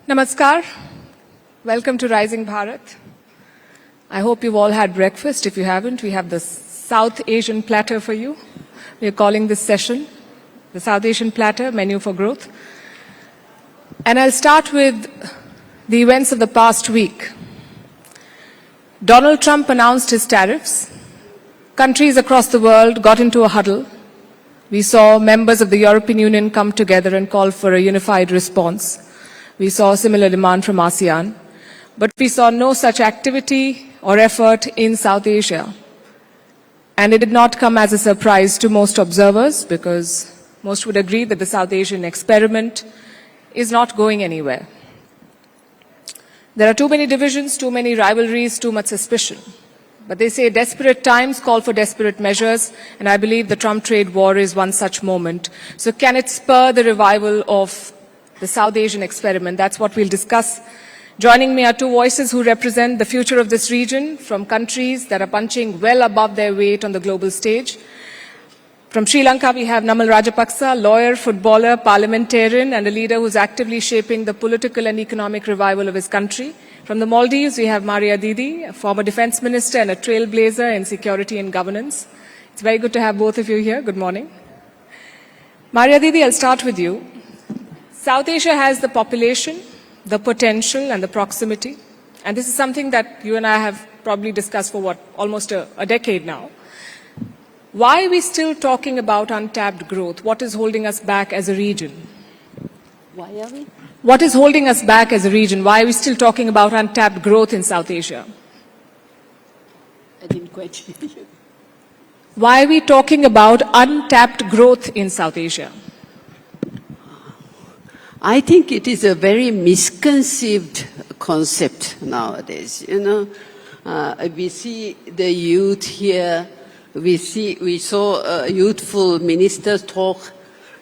Namaskar. Welcome to Rising Bharat. I hope you've all had breakfast. If you haven't, we have the South Asian platter for you. We are calling this session the South Asian Platter, Menu for Growth. And I'll start with the events of the past week. Donald Trump announced his tariffs. Countries across the world got into a huddle. We saw members of the European Union come together and call for a unified response. We saw a similar demand from ASEAN. But we saw no such activity or effort in South Asia. And it did not come as a surprise to most observers because most would agree that the South Asian experiment is not going anywhere. There are too many divisions, too many rivalries, too much suspicion. But they say desperate times call for desperate measures, and I believe the Trump trade war is one such moment. So can it spur the revival of the South Asian experiment? That's what we'll discuss. Joining me are two voices who represent the future of this region from countries that are punching well above their weight on the global stage. From Sri Lanka, we have Namal Rajapaksa, lawyer, footballer, parliamentarian, and a leader who's actively shaping the political and economic revival of his country. From the Maldives, we have Maria Didi, a former defense minister and a trailblazer in security and governance. It's very good to have both of you here. Good morning. Maria Didi, I'll start with you. South Asia has the population, the potential, and the proximity. And this is something that you and I have probably discussed for almost a decade now. Why are we still talking about untapped growth? What is holding us back as a region? Why are we? What is holding us back as a region? Why are we still talking about untapped growth in South Asia? I didn't quite hear you. Why are we talking about untapped growth in South Asia? I think it is a very misconceived concept nowadays. We see the youth here. We saw a youthful minister talk,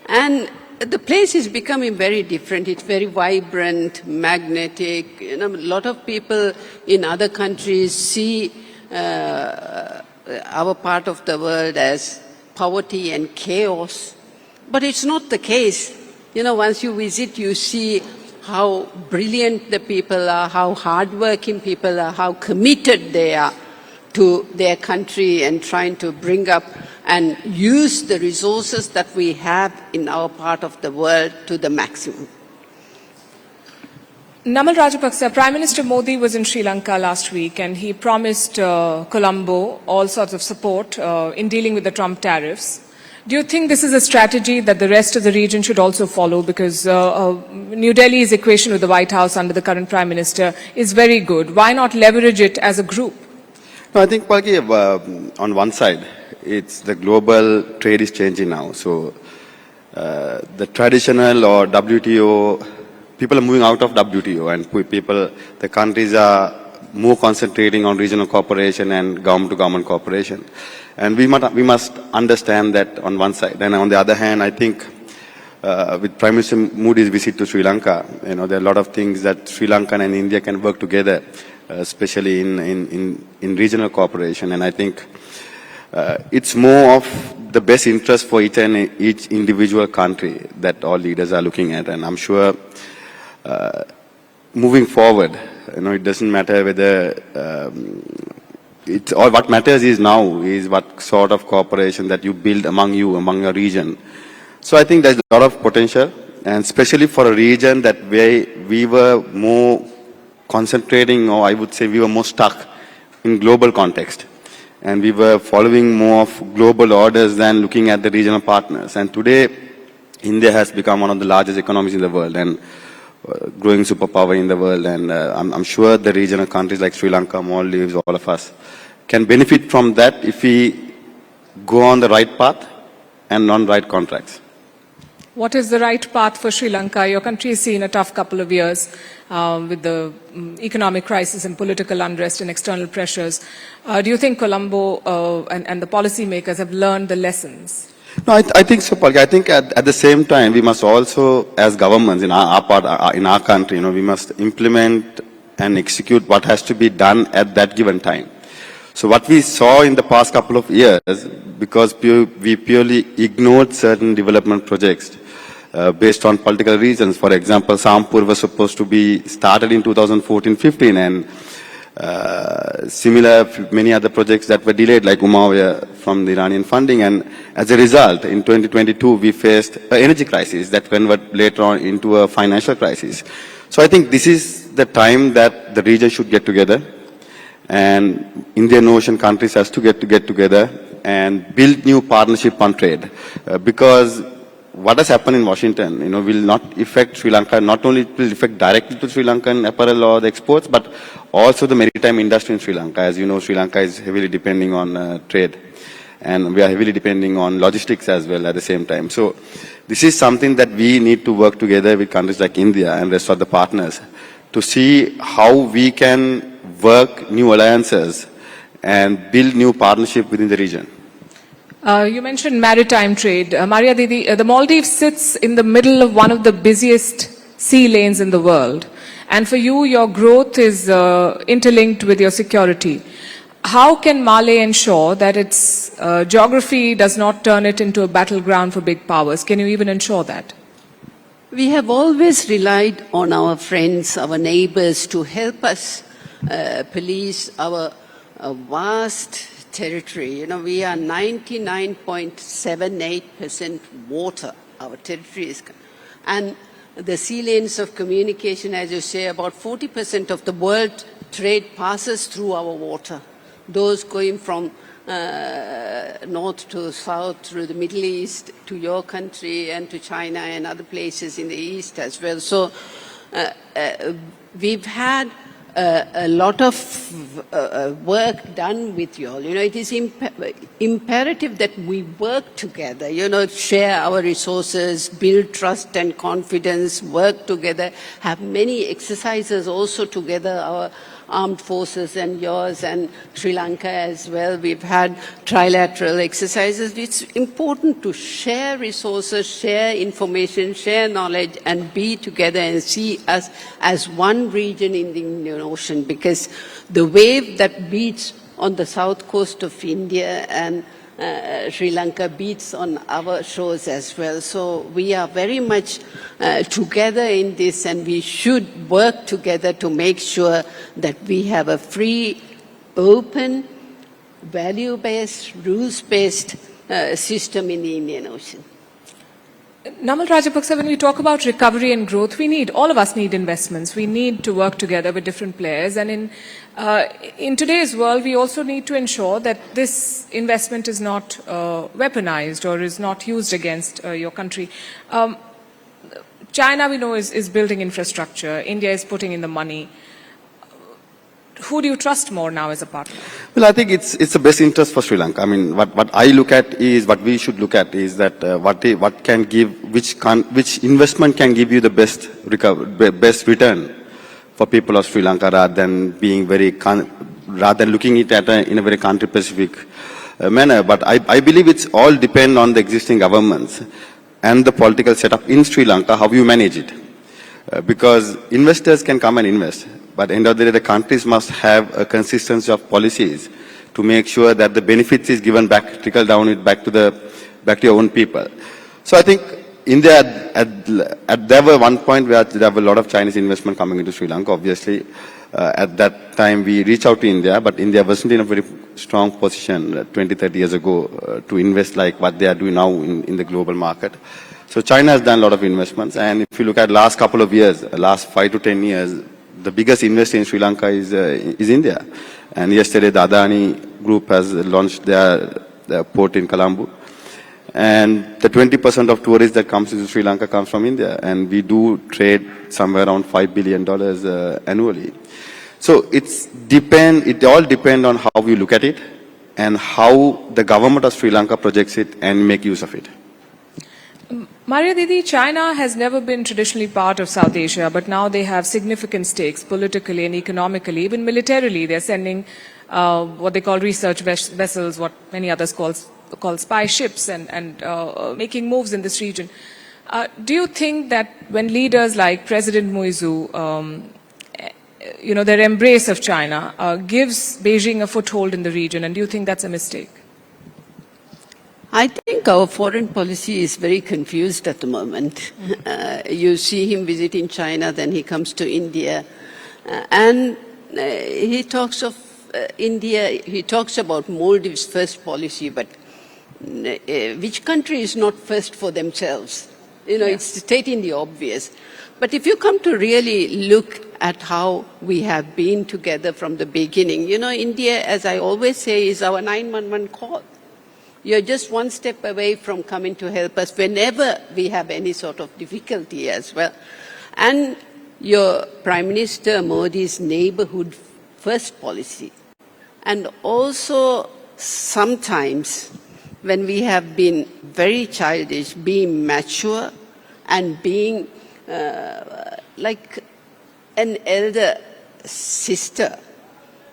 and the place is becoming very different. It's very vibrant, magnetic. A lot of people in other countries see our part of the world as poverty and chaos, but it's not the case. Once you visit, you see how brilliant the people are, how hardworking people are, how committed they are to their country and trying to bring up and use the resources that we have in our part of the world to the maximum. Namal Rajapaksa, Prime Minister Modi was in Sri Lanka last week and he promised Colombo all sorts of support in dealing with the Trump tariffs. Do you think this is a strategy that the rest of the region should also follow? Because New Delhi's equation with the White House under the current Prime Minister is very good. Why not leverage it as a group? No, I think, Palki, on one side, it's the global trade is changing now. So the traditional or WTO, people are moving out of WTO and the countries are more concentrating on regional cooperation and government-to-government cooperation. And we must understand that on one side. And on the other hand, I think with Prime Minister Modi's visit to Sri Lanka, there are a lot of things that Sri Lanka and India can work together, especially in regional cooperation. And I think it's more of the best interest for each individual country that all leaders are looking at. And I'm sure moving forward, it doesn't matter whether what matters is now is what sort of cooperation that you build among your region. So I think there's a lot of potential, and especially for a region that we were more concentrating, or I would say we were more stuck in global context. And we were following more of global orders than looking at the regional partners. And today, India has become one of the largest economies in the world and growing superpower in the world. And I'm sure the regional countries like Sri Lanka, Maldives, all of us can benefit from that if we go on the right path and on right contracts. What is the right path for Sri Lanka? Your country has seen a tough couple of years with the economic crisis and political unrest and external pressures. Do you think Colombo and the policymakers have learned the lessons? No, I think so, Palki. I think at the same time, we must also, as governments in our country, we must implement and execute what has to be done at that given time. So what we saw in the past couple of years, because we purely ignored certain development projects, based on political reasons. For example, Sampur was supposed to be started in 2014-15, and similar many other projects that were delayed, like Umayyah from the Iranian funding. And as a result, in 2022, we faced an energy crisis that converted later on into a financial crisis. So I think this is the time that the region should get together, and Indian Ocean countries has to get together and build new partnership on trade, because what has happened in Washington, will not affect Sri Lanka. Not only it will affect directly to Sri Lankan apparel or the exports, but also the maritime industry in Sri Lanka. As you know, Sri Lanka is heavily depending on trade, and we are heavily depending on logistics as well at the same time. So this is something that we need to work together with countries like India and rest of the partners to see how we can work new alliances and build new partnership within the region. You mentioned maritime trade. Maria Didi, the Maldives sits in the middle of one of the busiest sea lanes in the world. And for you, your growth is interlinked with your security. How can Male ensure that its geography does not turn it into a battleground for big powers? Can you even ensure that? We have always relied on our friends, our neighbors to help us police our vast territory. We are 99.78% water, our territory is. And the sea lanes of communication, as you say, about 40% of the world trade passes through our water. Those going from north to south, through the Middle East, to your country, and to China and other places in the East as well. So we've had a lot of work done with you all. It is imperative that we work together, share our resources, build trust and confidence, work together, have many exercises also together, our armed forces and yours and Sri Lanka as well. We've had trilateral exercises. It's important to share resources, share information, share knowledge, and be together and see us as one region in the Indian Ocean, because the wave that beats on the south coast of India and Sri Lanka beats on our shores as well. So we are very much together in this, and we should work together to make sure that we have a free, open, value-based, rules-based system in the Indian Ocean. Namal Rajapaksa, when we talk about recovery and growth, all of us need investments. We need to work together with different players. And in today's world, we also need to ensure that this investment is not weaponized or is not used against your country. China, we know, is building infrastructure. India is putting in the money. Who do you trust more now as a partner? Well, I think it's the best interest for Sri Lanka. I mean, what I look at is, what we should look at is that what can give, which investment can give you the best return for people of Sri Lanka, rather than being rather than looking at it in a very country-specific manner. But I believe it's all depend on the existing governments and the political setup in Sri Lanka, how you manage it. Because investors can come and invest, but at the end of the day, the countries must have a consistency of policies to make sure that the benefits is given back, trickle down back to your own people. So I think India, there were one point where there were a lot of Chinese investment coming into Sri Lanka. Obviously, at that time we reached out to India, but India wasn't in a very strong position 20, 30 years ago to invest like what they are doing now in the global market. So China has done a lot of investments, and if you look at last couple of years, last 5 to 10 years, the biggest investor in Sri Lanka is India. And yesterday the Adani Group has launched their port in Colombo. And the 20% of tourists that comes into Sri Lanka comes from India. And we do trade somewhere around $5 billion annually. So it all depends on how we look at it and how the government of Sri Lanka projects it and make use of it. Maria Didi, China has never been traditionally part of South Asia, but now they have significant stakes politically and economically, even militarily. They're sending what they call research vessels, what many others call spy ships, and making moves in this region. Do you think that when leaders like President Muizu, their embrace of China gives Beijing a foothold in the region, and do you think that's a mistake? I think our foreign policy is very confused at the moment. You see him visiting China, then he comes to India, and he talks of India, he talks about Maldives' first policy, but which country is not first for themselves? You know, it's stating the obvious. But if you come to really look at how we have been together from the beginning, you know, India, as I always say, is our 911 call. You're just one step away from coming to help us whenever we have any sort of difficulty as well. And your Prime Minister Modi's neighborhood first policy. And also sometimes when we have been very childish, being mature and being like an elder sister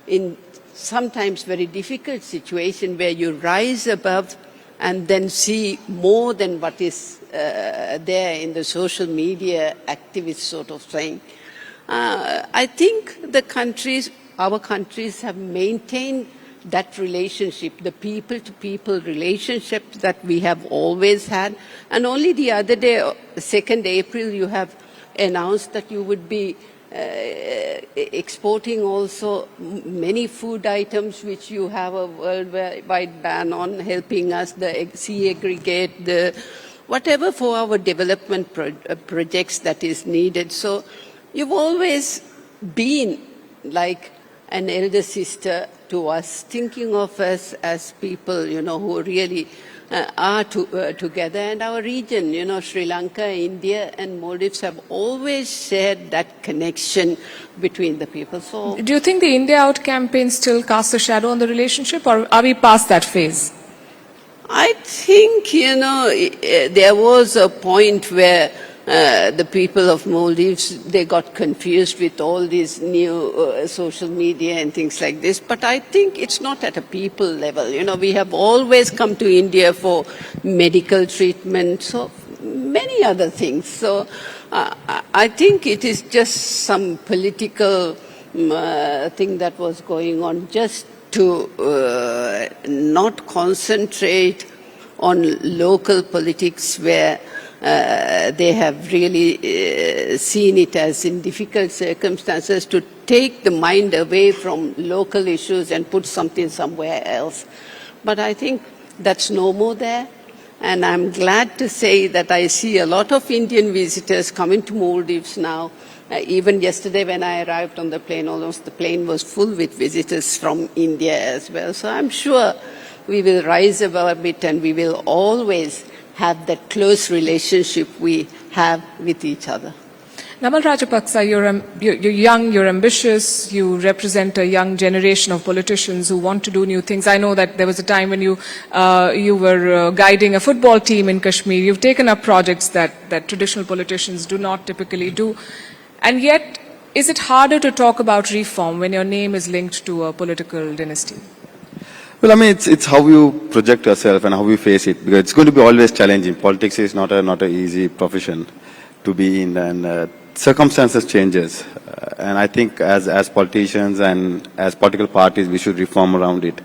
in sometimes very difficult situation where you rise above and then see more than what is there in the social media activist sort of thing. I think the countries, our countries have maintained that relationship, the people-to-people relationship that we have always had. And only the other day, 2nd April, you have announced that you would be exporting also many food items which you have a worldwide ban on, helping us, the sea aggregate, the whatever for our development projects that is needed. So you've always been like an elder sister to us, thinking of us as people, you know, who really are together. And our region, you know, Sri Lanka, India and Maldives have always shared that connection between the people. So, Do you think the India Out campaign still casts a shadow on the relationship, or are we past that phase? I think, you know, there was a point where the people of Maldives, they got confused with all these new social media and things like this. But I think it's not at a people level. You know, we have always come to India for medical treatment, so many other things. So I think it is just some political thing that was going on just to not concentrate on local politics where they have really seen it as in difficult circumstances to take the mind away from local issues and put something somewhere else. But I think that's no more there. And I'm glad to say that I see a lot of Indian visitors coming to Maldives now. Even yesterday when I arrived on the plane, almost the plane was full with visitors from India as well. So I'm sure we will rise above it and we will always have that close relationship we have with each other. Namal Rajapaksa, you're young, you're ambitious, you represent a young generation of politicians who want to do new things. I know that there was a time when you were guiding a football team in Kashmir. You've taken up projects that traditional politicians do not typically do. And yet, is it harder to talk about reform when your name is linked to a political dynasty? Well, I mean, it's how you project yourself and how you face it, because it's going to be always challenging. Politics is not a easy profession to be in, and circumstances changes. And I think as politicians and as political parties, we should reform around it.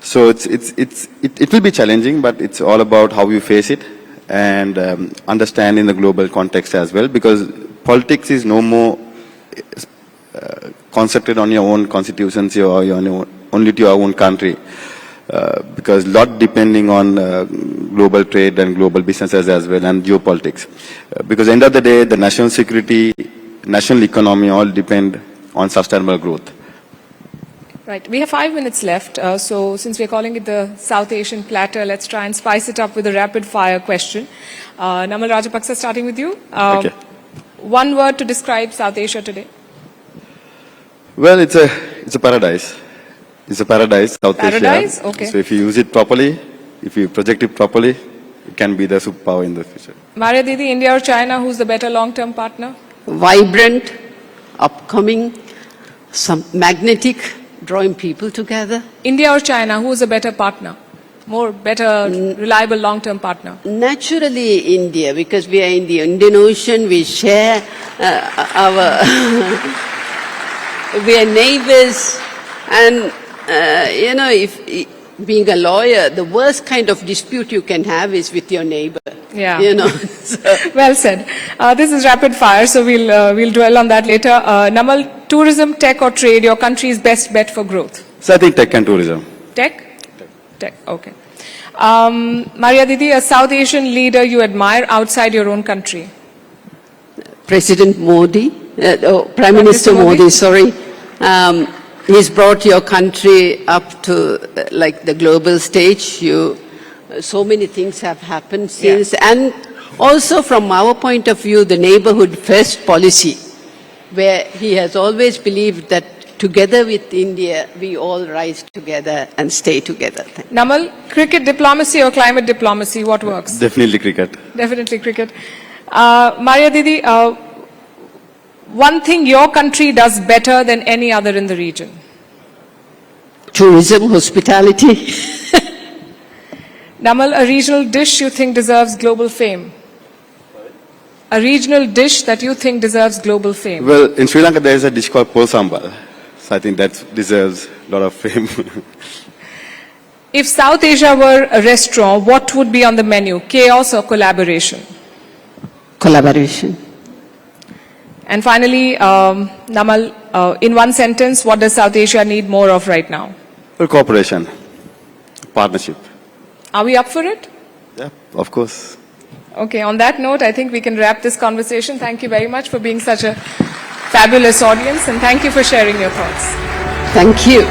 So it will be challenging, but it's all about how you face it and understand in the global context as well, because politics is no more concentrated on your own constituency or only to your own country, because a lot depending on global trade and global businesses as well, and geopolitics. Because at the end of the day, the national security, national economy all depend on sustainable growth. Right. We have 5 minutes left. So since we're calling it the South Asian platter, let's try and spice it up with a rapid fire question. Namal Rajapaksa, starting with you. Okay. One word to describe South Asia today. Well, it's a paradise. It's a paradise, South Asia. Paradise? Okay. So if you use it properly, if you project it properly, it can be the superpower in the future. Maria Didi, India or China, who's the better long-term partner? Vibrant, upcoming, some magnetic, drawing people together. India or China, who is a better partner? More better, reliable long-term partner? Naturally India, because we are in the Indian Ocean, we share our, we are neighbors, and you know, being a lawyer, the worst kind of dispute you can have is with your neighbor. Yeah. You know. So, Well said. This is rapid fire, so we'll dwell on that later. Namal, tourism, tech or trade, your country's best bet for growth? So I think tech and tourism. Tech? Tech, okay. Maria Didi, a South Asian leader you admire outside your own country? President Modi, Prime Minister Modi, sorry. He's brought your country up to like the global stage. So many things have happened since. And also from our point of view, the neighborhood first policy, where he has always believed that together with India, we all rise together and stay together. Namal, cricket diplomacy or climate diplomacy, what works? Definitely cricket. Definitely cricket. Maria Didi, one thing your country does better than any other in the region? Tourism, hospitality. Namal, a regional dish you think deserves global fame? A regional dish that you think deserves global fame? Well, in Sri Lanka there is a dish called pol sambal. So I think that deserves a lot of fame. If South Asia were a restaurant, what would be on the menu? Chaos or collaboration? Collaboration. And finally, Namal, in one sentence, what does South Asia need more of right now? Well, cooperation, partnership. Are we up for it? Yeah, of course. Okay, on that note, I think we can wrap this conversation. Thank you very much for being such a fabulous audience, and thank you for sharing your thoughts. Thank you.